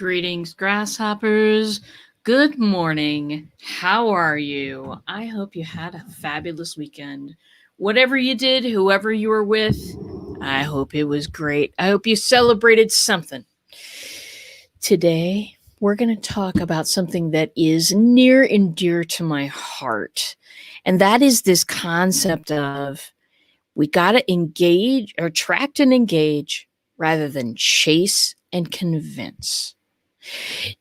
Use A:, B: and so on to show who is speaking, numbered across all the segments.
A: Greetings, grasshoppers. Good morning. How are you? I hope you had a fabulous weekend. Whatever you did, whoever you were with, I hope it was great. I hope you celebrated something. Today, we're going to talk about something that is near and dear to my heart. And that is this concept of we got to engage or attract and engage rather than chase and convince.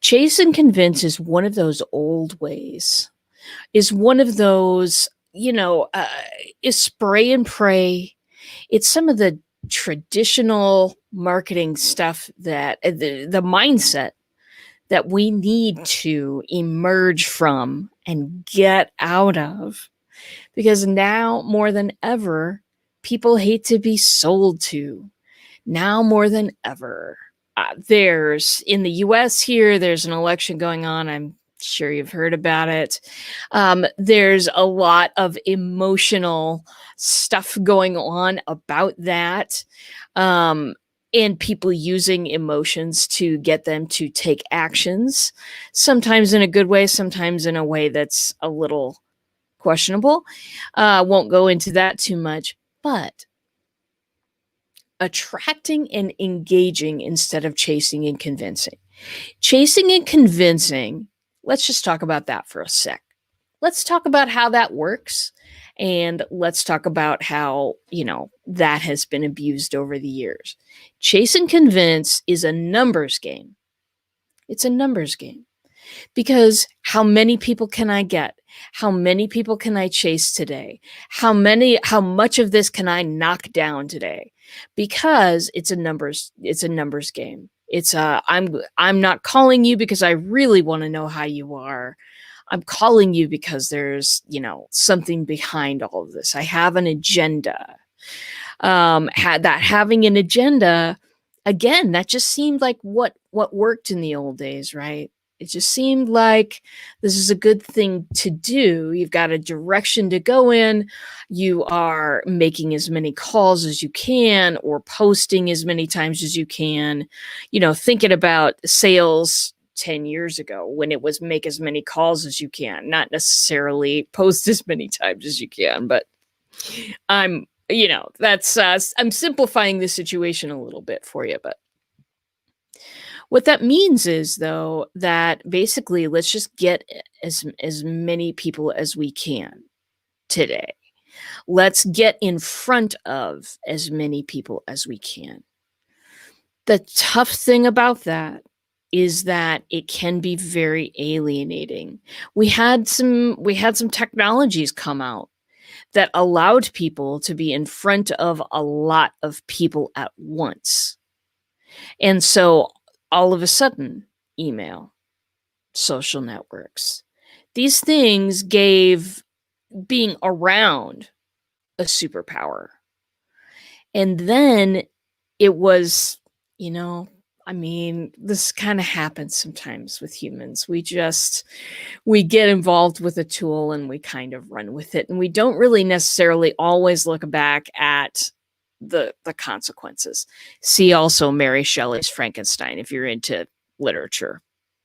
A: Chase and convince is one of those old ways, is one of those, is spray and pray. It's some of the traditional marketing stuff that the mindset that we need to emerge from and get out of. Because now more than ever, people hate to be sold to. Now more than ever. There's in the US here, there's an election going on. I'm sure you've heard about it. There's a lot of emotional stuff going on about that. And people using emotions to get them to take actions, sometimes in a good way, sometimes in a way that's a little questionable. Won't go into that too much, but attracting and engaging instead of chasing and convincing. Chasing and convincing, let's just talk about that for a sec. Let's talk about how that works. And let's talk about how, that has been abused over the years. Chase and convince is a numbers game. It's a numbers game. Because how many people can I get? How many people can I chase today? How much of this can I knock down today? Because it's a numbers game. It's I'm not calling you because I really want to know how you are. I'm calling you because there's, something behind all of this. I have an agenda. Having an agenda, again, that just seemed like what worked in the old days, right? It just seemed like this is a good thing to do. You've got a direction to go in. You are making as many calls as you can or posting as many times as you can. Thinking about sales 10 years ago when it was make as many calls as you can, not necessarily post as many times as you can. But I'm simplifying the situation a little bit for you, but what that means is, though, that basically let's just get as many people as we can today. Let's get in front of as many people as we can. The tough thing about that is that it can be very alienating. We had some technologies come out that allowed people to be in front of a lot of people at once. And so all of a sudden, email, social networks, these things gave being around a superpower. And then it was, this kind of happens sometimes with humans. We get involved with a tool and we kind of run with it. And we don't really necessarily always look back at the consequences. See also Mary Shelley's Frankenstein if you're into literature.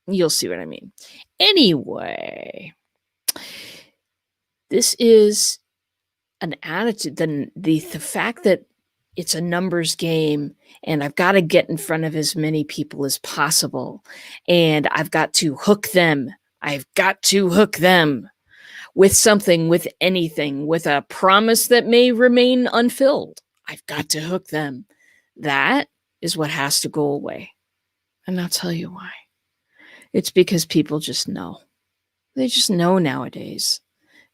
A: You'll see what I mean. Anyway, this is an attitude. The fact that it's a numbers game and I've got to get in front of as many people as possible and I've got to hook them. I've got to hook them with something, with anything, with a promise that may remain unfilled. I've got to hook them. That is what has to go away. And I'll tell you why. It's because people just know. They just know nowadays.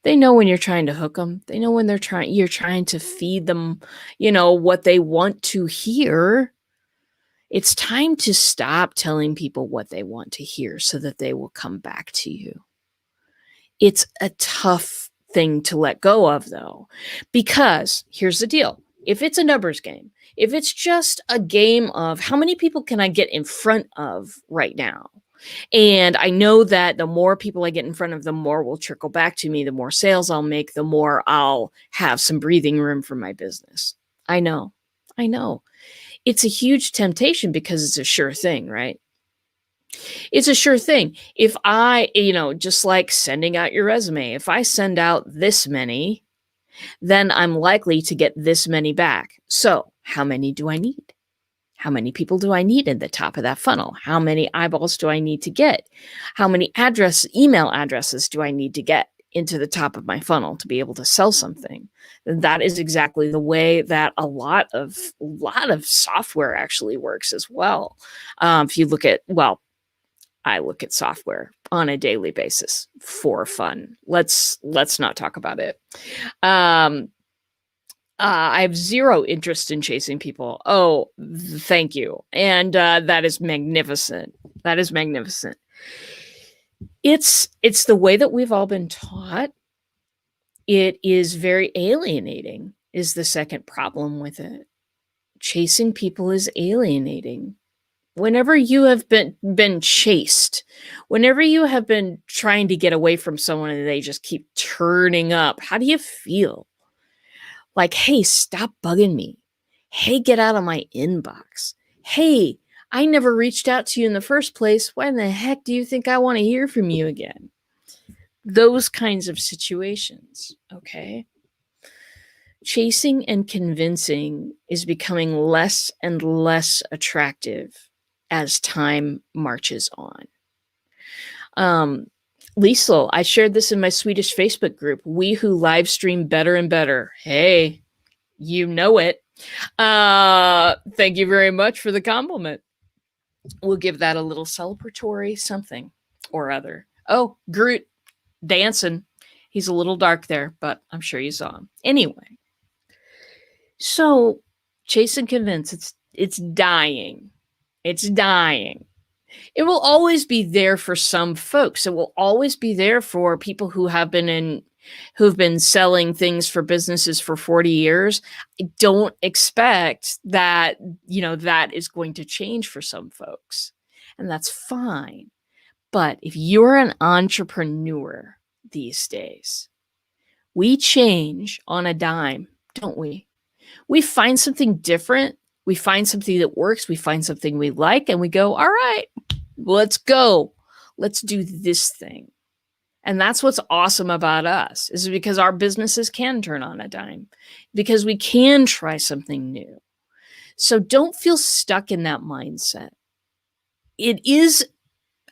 A: They know when you're trying to hook them. They know when you're trying to feed them, what they want to hear. It's time to stop telling people what they want to hear so that they will come back to you. It's a tough thing to let go of, though, because here's the deal. If it's a numbers game, if it's just a game of how many people can I get in front of right now? And I know that the more people I get in front of, the more will trickle back to me, the more sales I'll make, the more I'll have some breathing room for my business. I know. It's a huge temptation because it's a sure thing, right? It's a sure thing. If I, just like sending out your resume, if I send out this many, then I'm likely to get this many back. So, how many do I need? How many people do I need in the top of that funnel? How many eyeballs do I need to get? How many email addresses do I need to get into the top of my funnel to be able to sell something? That is exactly the way that a lot of software actually works as well. If you look at, I look at software on a daily basis for fun. Let's not talk about it. I have zero interest in chasing people. Oh, thank you. And that is magnificent. That is magnificent. It's the way that we've all been taught. It is very alienating, is the second problem with it. Chasing people is alienating. Whenever you have been chased, whenever you have been trying to get away from someone and they just keep turning up, how do you feel? Like, hey, stop bugging me. Hey, get out of my inbox. Hey, I never reached out to you in the first place. Why in the heck do you think I want to hear from you again? Those kinds of situations, okay? Chasing and convincing is becoming less and less attractive as time marches on. Liesl, I shared this in my Swedish Facebook group. We who live stream better and better. Hey, you know it. Thank you very much for the compliment. We'll give that a little celebratory something or other. Oh, Groot dancing. He's a little dark there, but I'm sure you saw him. Anyway, so chase and convince, it's dying. It's dying. It will always be there for some folks. It will always be there for people who've been selling things for businesses for 40 years. I don't expect that, that is going to change for some folks. And that's fine. But if you're an entrepreneur these days, we change on a dime, don't we? We find something different. We find something that works. We find something we like, and we go, all right, let's go. Let's do this thing. And that's what's awesome about us, is because our businesses can turn on a dime, because we can try something new. So don't feel stuck in that mindset. It is,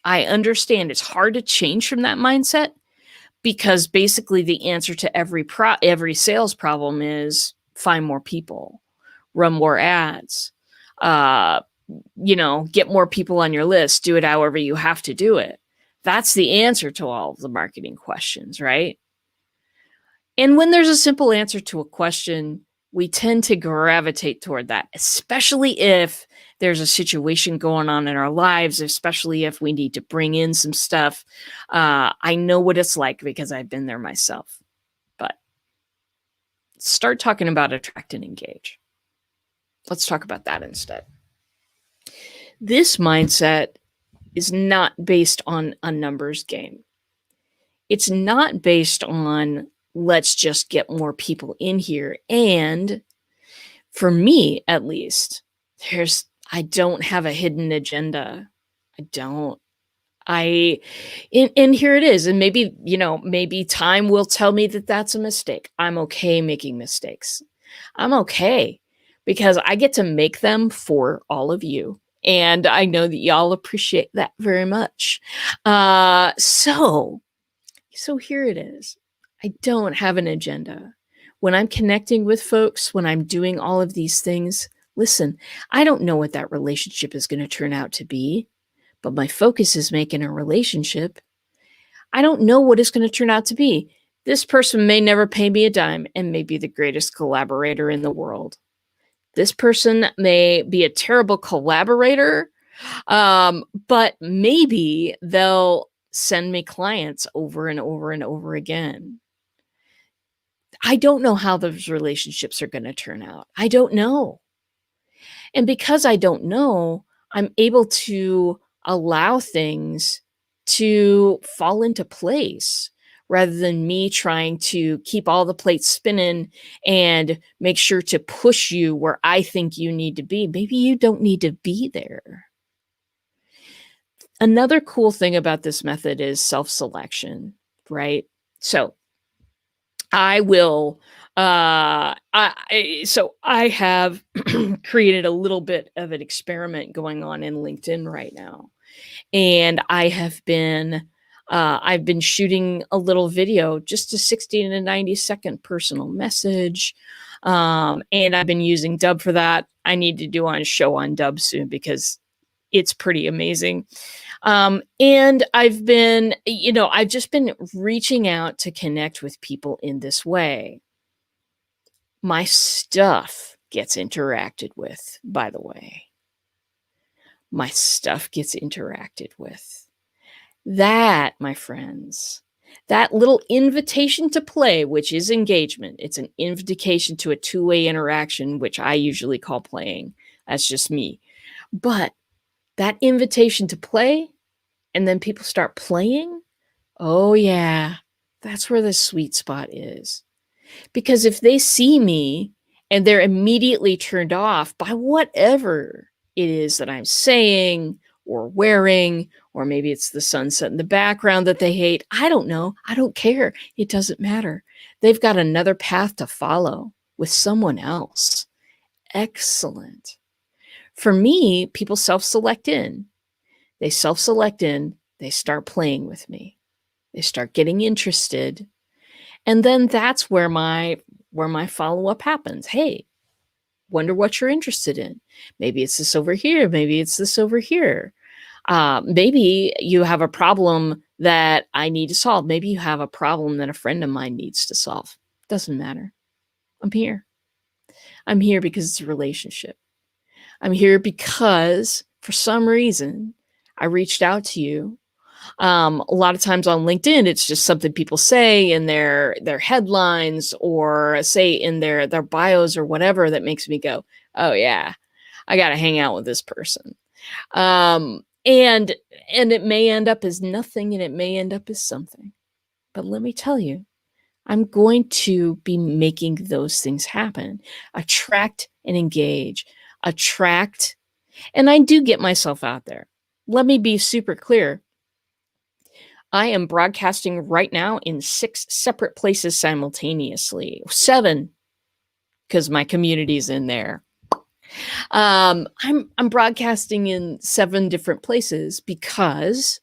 A: I understand it's hard to change from that mindset, because basically the answer to every sales problem is find more people, run more ads, get more people on your list, do it however you have to do it. That's the answer to all of the marketing questions, right? And when there's a simple answer to a question, we tend to gravitate toward that, especially if there's a situation going on in our lives, especially if we need to bring in some stuff. I know what it's like because I've been there myself. But start talking about attract and engage. Let's talk about that instead. This mindset is not based on a numbers game. It's not based on let's just get more people in here. And for me, at least, I don't have a hidden agenda. I don't. And here it is. And maybe time will tell me that that's a mistake. I'm okay making mistakes. I'm okay because I get to make them for all of you. And I know that y'all appreciate that very much. So here it is. I don't have an agenda. When I'm connecting with folks, when I'm doing all of these things, listen, I don't know what that relationship is going to turn out to be, but my focus is making a relationship. I don't know what it's going to turn out to be. This person may never pay me a dime and may be the greatest collaborator in the world. This person may be a terrible collaborator, but maybe they'll send me clients over and over and over again. I don't know how those relationships are going to turn out. I don't know. And because I don't know, I'm able to allow things to fall into place rather than me trying to keep all the plates spinning and make sure to push you where I think you need to be. Maybe you don't need to be there. Another cool thing about this method is self-selection, right? So I will, so I have created a little bit of an experiment going on in LinkedIn right now. And I've been shooting a little video, just a 60 to 90-second personal message. And I've been using Dub for that. I need to do a show on Dub soon because it's pretty amazing. And I've just been reaching out to connect with people in this way. My stuff gets interacted with, by the way. My stuff gets interacted with. That, my friends, that little invitation to play, which is engagement, it's an invitation to a two-way interaction, which I usually call playing. That's just me. But that invitation to play, and then people start playing, oh yeah, that's where the sweet spot is. Because if they see me and they're immediately turned off by whatever it is that I'm saying or wearing, or maybe it's the sunset in the background that they hate, I don't know. I don't care. It doesn't matter. They've got another path to follow with someone else. Excellent. For me, people self-select in. They self-select in. They start playing with me. They start getting interested. And then that's where my follow-up happens. Hey, wonder what you're interested in. Maybe it's this over here. Maybe it's this over here. Maybe you have a problem that I need to solve. Maybe you have a problem that a friend of mine needs to solve. Doesn't matter. I'm here. I'm here because it's a relationship. I'm here because for some reason I reached out to you. A lot of times on LinkedIn, it's just something people say in their headlines or say in their bios or whatever that makes me go, oh yeah, I got to hang out with this person. And it may end up as nothing and it may end up as something. But let me tell you, I'm going to be making those things happen. Attract and engage. Attract. And I do get myself out there. Let me be super clear. I am broadcasting right now in 6 separate places simultaneously. 7, because my community's in there. I'm broadcasting in 7 different places because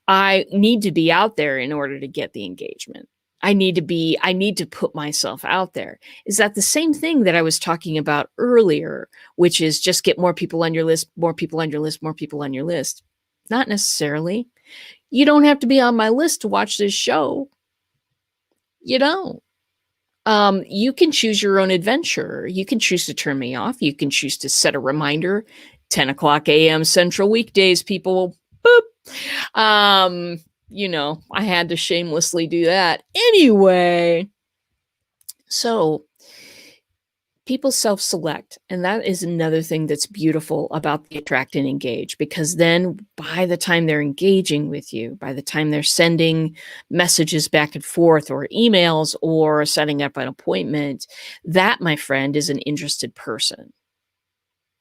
A: I need to be out there in order to get the engagement. I need to put myself out there. Is that the same thing that I was talking about earlier, which is just get more people on your list, more people on your list, more people on your list? Not necessarily. You don't have to be on my list to watch this show. You don't. You can choose your own adventure. You can choose to turn me off. You can choose to set a reminder, 10 o'clock a.m. Central weekdays, people. Boop. I had to shamelessly do that. Anyway, so people self-select, and that is another thing that's beautiful about the attract and engage, because then by the time they're engaging with you, by the time they're sending messages back and forth or emails or setting up an appointment, that, my friend, is an interested person.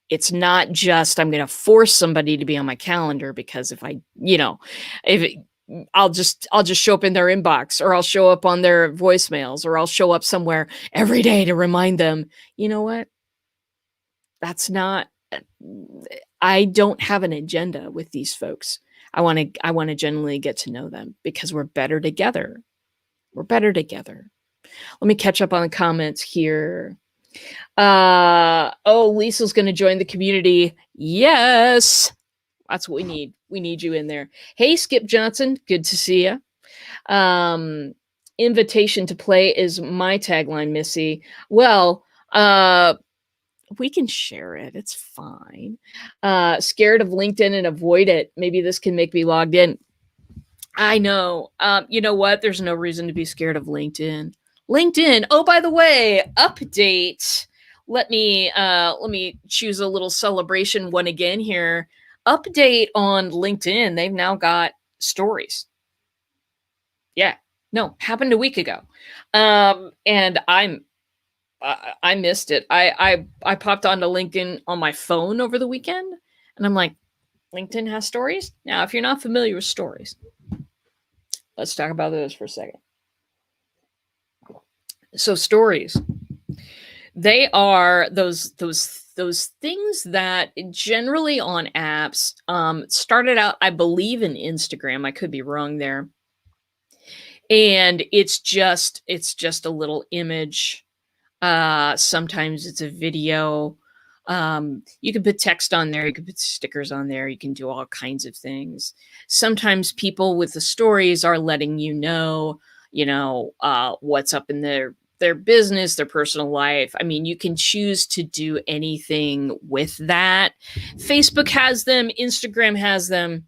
A: It's not just I'm going to force somebody to be on my calendar because I'll just show up in their inbox, or I'll show up on their voicemails, or I'll show up somewhere every day to remind them. You know what? That's not, I don't have an agenda with these folks. I want to genuinely get to know them because we're better together. We're better together. Let me catch up on the comments here. Lisa's going to join the community. Yes. That's what we need. We need you in there. Hey, Skip Johnson. Good to see you. Invitation to play is my tagline, Missy. Well, we can share it. It's fine. Scared of LinkedIn and avoid it. Maybe this can make me logged in. I know. You know what? There's no reason to be scared of LinkedIn. LinkedIn. Oh, by the way, update. Let me choose a little celebration one again here. Update on LinkedIn. They've now got stories. Yeah. No, happened a week ago. And I missed it. I popped onto LinkedIn on my phone over the weekend, and I'm like, LinkedIn has stories. Now, if you're not familiar with stories, let's talk about those for a second. So stories, they are those things that generally on apps started out, I believe, in Instagram. I could be wrong there. And it's just a little image. Sometimes it's a video. You can put text on there, you can put stickers on there, you can do all kinds of things. Sometimes people with the stories are letting what's up in their business, their personal life. I mean, you can choose to do anything with that. Facebook has them, Instagram has them.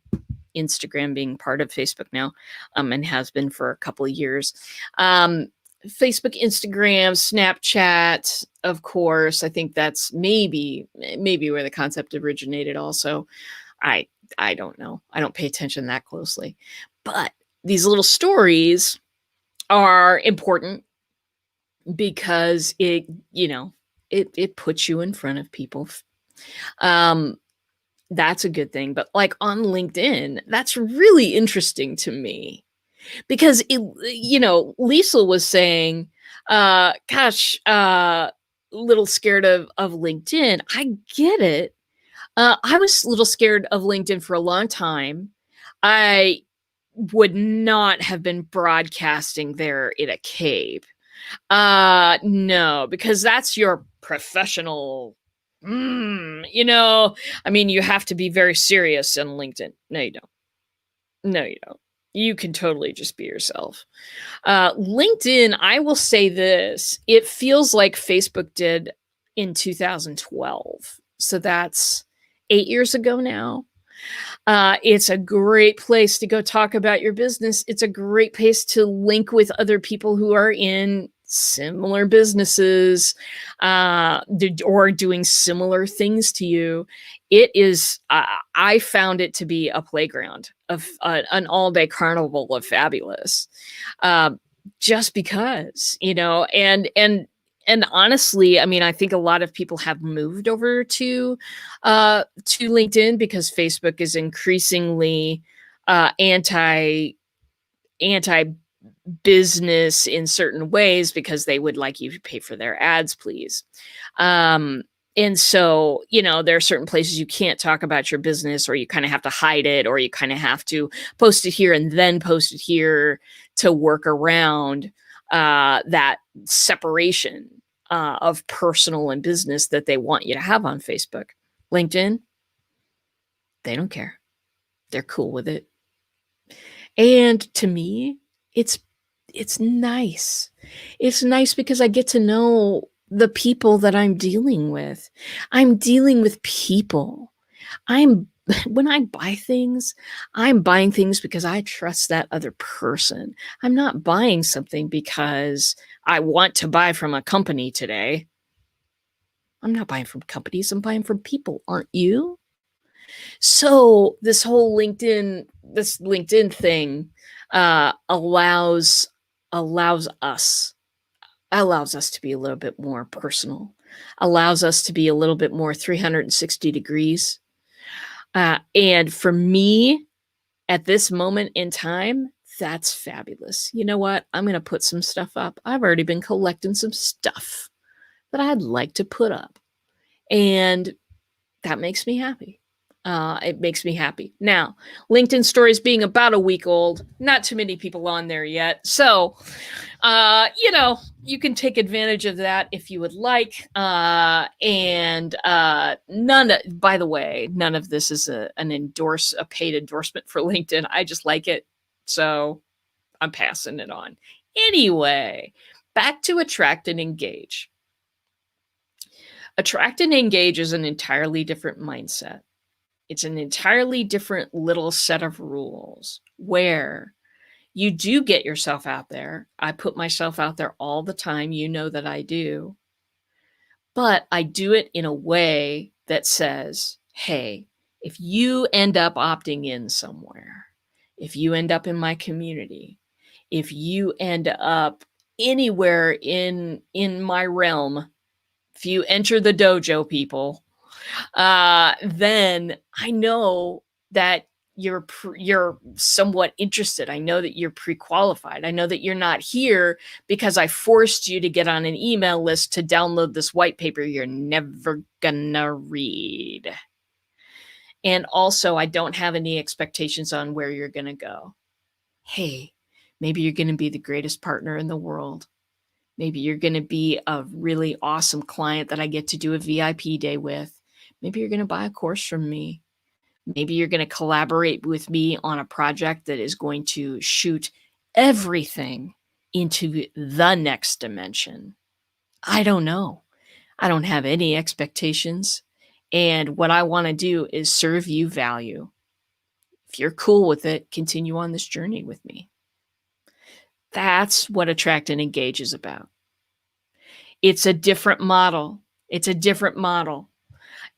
A: Instagram being part of Facebook now, and has been for a couple of years. Facebook, Instagram, Snapchat, of course. I think that's maybe where the concept originated also. I don't know. I don't pay attention that closely. But these little stories are important because it puts you in front of people. That's a good thing. But like on LinkedIn, that's really interesting to me because Lisa was saying, gosh, little scared of LinkedIn. I get it. I was a little scared of LinkedIn for a long time. I would not have been broadcasting there in a cave. No, because that's your professional. I mean, you have to be very serious on LinkedIn. No, you don't. No, you don't. You can totally just be yourself. LinkedIn, I will say this, it feels like Facebook did in 2012. So that's 8 years ago now. It's a great place to go talk about your business. It's a great place to link with other people who are in similar businesses or doing similar things to you. It is, I found it to be a playground of an all-day carnival of fabulous. Just because, and honestly, I mean, I think a lot of people have moved over to LinkedIn because Facebook is increasingly anti business in certain ways because they would like you to pay for their ads, please. And so, there are certain places you can't talk about your business, or you kind of have to hide it, or you kind of have to post it here and then post it here to work around that separation of personal and business that they want you to have on Facebook. LinkedIn, they don't care. They're cool with it. And to me, it's nice. It's nice because I get to know the people that I'm dealing with. I'm dealing with people. When I buy things, I'm buying things because I trust that other person. I'm not buying something because I want to buy from a company today. I'm not buying from companies, I'm buying from people, aren't you? So this whole LinkedIn thing allows us to be a little bit more personal, allows us to be a little bit more 360 degrees. And for me, at this moment in time, that's fabulous. You know what? I'm going to put some stuff up. I've already been collecting some stuff that I'd like to put up. And that makes me happy. It makes me happy. Now, LinkedIn stories being about a week old, not too many people on there yet. So, you can take advantage of that if you would like. By the way, none of this is a paid endorsement for LinkedIn. I just like it. So I'm passing it on. Anyway, back to attract and engage. Attract and engage is an entirely different mindset. It's an entirely different little set of rules where you do get yourself out there. I put myself out there all the time. You know that I do. But I do it in a way that says, hey, if you end up opting in somewhere, if you end up in my community, if you end up anywhere in my realm, if you enter the dojo, people, then I know that you're somewhat interested. I know that you're pre-qualified. I know that you're not here because I forced you to get on an email list to download this white paper you're never gonna read. And also, I don't have any expectations on where you're gonna go. Hey, maybe you're gonna be the greatest partner in the world. Maybe you're gonna be a really awesome client that I get to do a VIP day with. Maybe you're gonna buy a course from me. Maybe you're going to collaborate with me on a project that is going to shoot everything into the next dimension. I don't know. I don't have any expectations. And what I want to do is serve you value. If you're cool with it, continue on this journey with me. That's what Attract and Engage is about. It's a different model. It's a different model.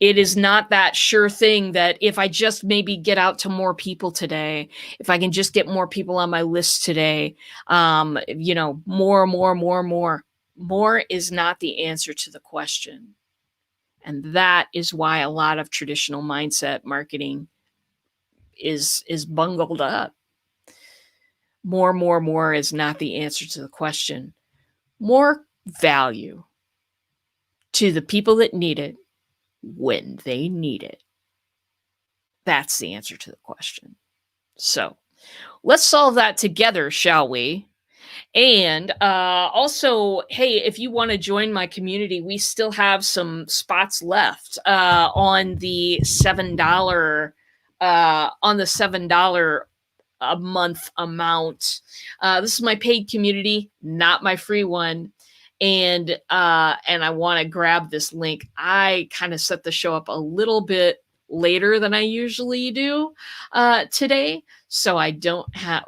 A: It is not that sure thing that if I just maybe get out to more people today, if I can just get more people on my list today, more is not the answer to the question. And that is why a lot of traditional mindset marketing is bungled up. More is not the answer to the question. More value to the people that need it when they need it. That's the answer to the question. So let's solve that together, shall we? And also, hey, if you want to join my community, we still have some spots left on the $7 a month amount. This is my paid community, not my free one. And I want to grab this link. I kind of set the show up a little bit later than I usually do today, so I don't have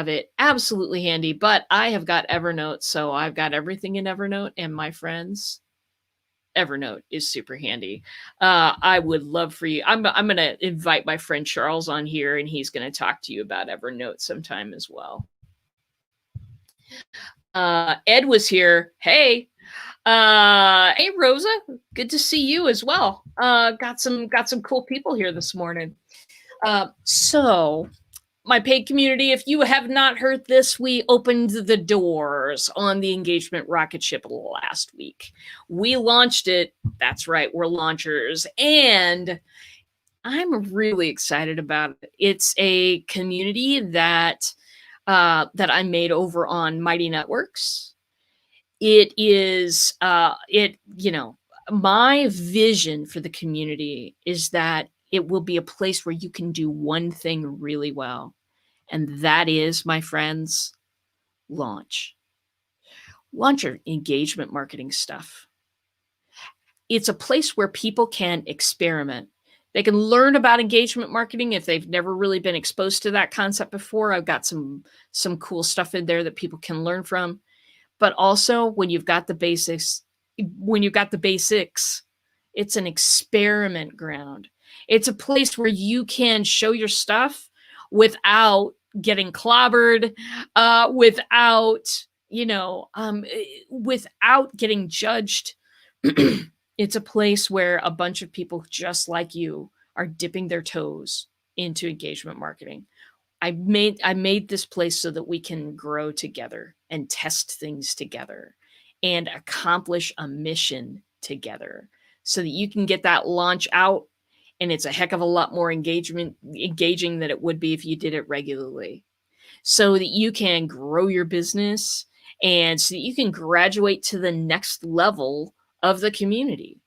A: it absolutely handy, but I have got Evernote, so I've got everything in Evernote, and my friends, Evernote is super handy. I would love for you. I'm going to invite my friend Charles on here, and he's going to talk to you about Evernote sometime as well. Ed was here. Hey. Hey Rosa, good to see you as well. Got some cool people here this morning. So my paid community, if you have not heard this, we opened the doors on the engagement rocket ship last week. We launched it. That's right, we're launchers, and I'm really excited about it. It's a community that I made over on Mighty Networks. It is, my vision for the community is that it will be a place where you can do one thing really well. And that is, my friends, launch your engagement marketing stuff. It's a place where people can experiment. They can learn about engagement marketing if they've never really been exposed to that concept before. I've got some cool stuff in there that people can learn from. But also, when you've got the basics, it's an experiment ground. It's a place where you can show your stuff without getting clobbered, without getting judged. It's a place where a bunch of people just like you are dipping their toes into engagement marketing. I made this place so that we can grow together and test things together and accomplish a mission together so that you can get that launch out, and it's a heck of a lot more engaging than it would be if you did it regularly, so that you can grow your business and so that you can graduate to the next level of the community.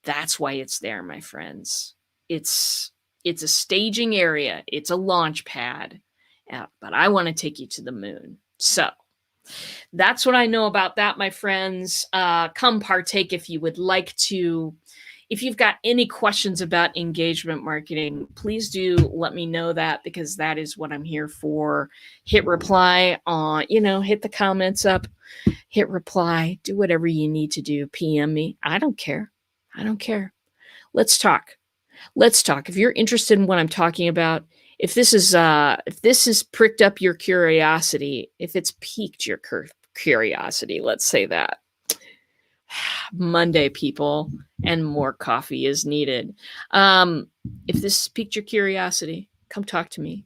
A: That's why it's there, my friends. It's a staging area. It's a launch pad, but I want to take you to the moon. So that's what I know about that, my friends. Come partake if you would like to. If you've got any questions about engagement marketing, please do let me know that, because that is what I'm here for. Hit reply on, hit the comments up, hit reply, do whatever you need to do. PM me. I don't care. Let's talk. If you're interested in what I'm talking about, if this has pricked up your curiosity, if it's piqued your curiosity, let's say that, Monday, people, and more coffee is needed. If this piqued your curiosity, come talk to me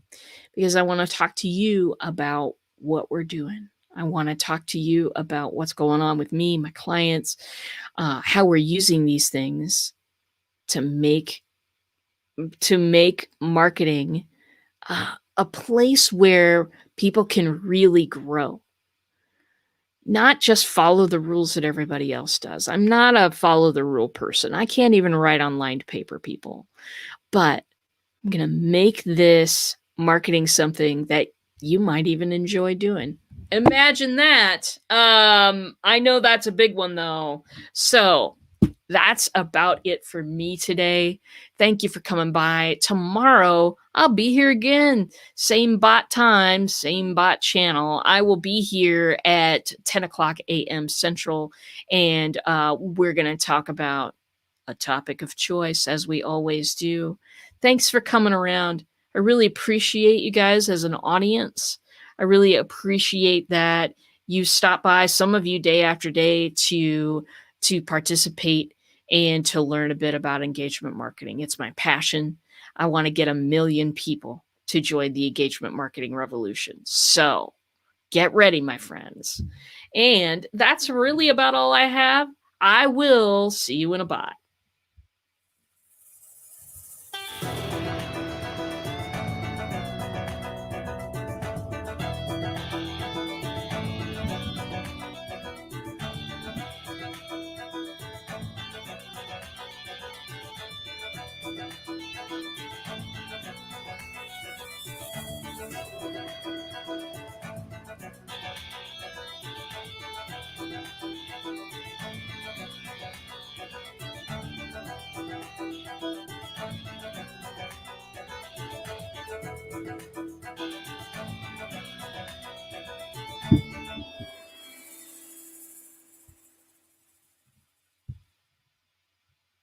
A: because I want to talk to you about what we're doing. I want to talk to you about what's going on with me, my clients, how we're using these things to make marketing a place where people can really grow, not just follow the rules that everybody else does. I'm not a follow the rule person. I can't even write on lined paper, people. But I'm going to make this marketing something that you might even enjoy doing. Imagine that. I know that's a big one though. So that's about it for me today. Thank you for coming by. Tomorrow, I'll be here again. Same bot time, same bot channel. I will be here at 10 o'clock a.m. Central, and we're going to talk about a topic of choice, as we always do. Thanks for coming around. I really appreciate you guys as an audience. I really appreciate that you stop by, some of you day after day, to participate and to learn a bit about engagement marketing. It's my passion. I want to get 1 million people to join the engagement marketing revolution. So get ready, my friends. And that's really about all I have. I will see you in a bot.